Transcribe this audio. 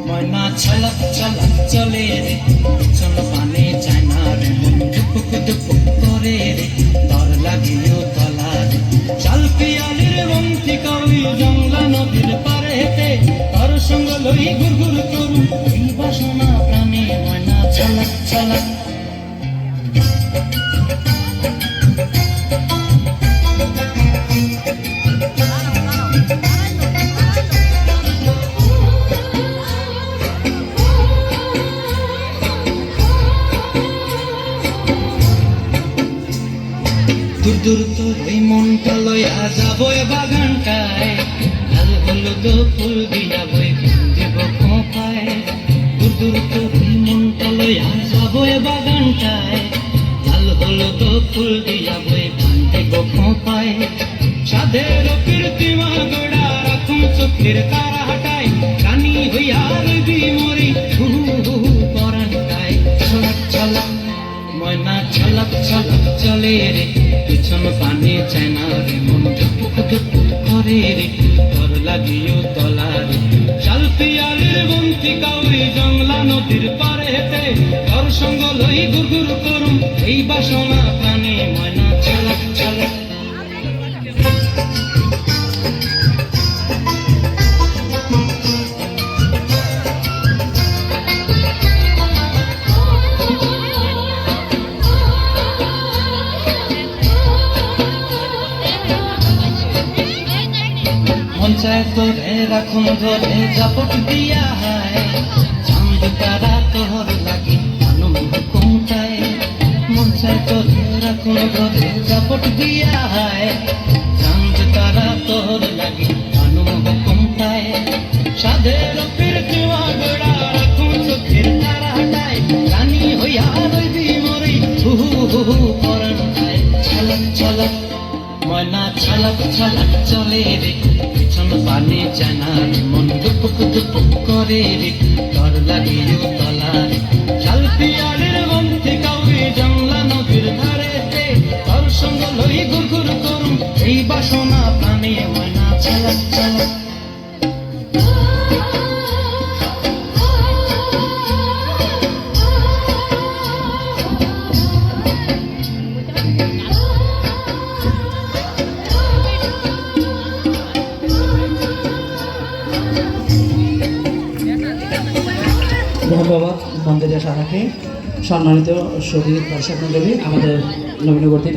ময়না ছলক ছলক চলে রে পিছন পানে যায় না রে মন দুপুক দুপুক করে রে ডর লাগিও তলা রে চাল পিয়ালির বন্থিকা ওই জংলা নদীর পারে হেঁটে তার সঙ্গ লই ঘুরঘুর করুম এই বাসনা প্রাণে ময়না ছলক ছলক। দূর দূর তোর ওই মনটা লইয়া যাবো বাগানটায় লাল হলুদ ফুল দিয়া বই দেব খোঁপায়। দূর দূর তোর ওই মনটা লইয়া যাবো বাগানটায় লাল হলুদ ফুল দিয়া বই দেব খোঁপায়। সাধের কীর্তিমা গোড়া রাখুন চোখের তারা হাটাই রানী হইয়া রবি মরি হুহু হুহু পরানটায়। ছলক ছলক ময়না ছলক ছলক চলে রে পিছন পানে চায় না রে মন দুপুক দুপুক করে রে ডর লাগিও তলা রে শাল পিয়ালির বন্থিকা ওই জংলা নদীর পারে হেঁটে তোর সঙ্গ লই ঘুরঘুর করুম এই বাসনা প্রাণে ময়না ছলক ছলক। তোরে রাখুন ধরে জাপট দিয়া হায় চাঁদ তারা তোর লাগি আনন্দ কোনটায়। মন চায় তোরে রাখুন ধরে জাপট দিয়া হায় চাঁদ তারা তোর লাগি আনন্দ কোনটায়। সাধের কীর্তিমা গোড়া রাখুন চোখের তারা হাটায় রানী হইয়া রইবি মরি হুহু হুহু পরানটায়। ছলক ছলক ময়না ছলক ছলক চলে রে পিছন পানে যায় না রে মন দুপুক দুপুক করে রে ডর লাগিও তলা রে শাল পিয়ালির বন্থিকা ওই জংলা নদীর ধারেতে তোর সঙ্গ লই ঘুরঘুর করুম এই বাসনা প্রাণে ময়না ছলক ছলক। ধন্যবাদ মন্দিরের সারাকে। সম্মানিত সঙ্গীত দর্শক মন্ডলী, আমাদের নবীনবর্তী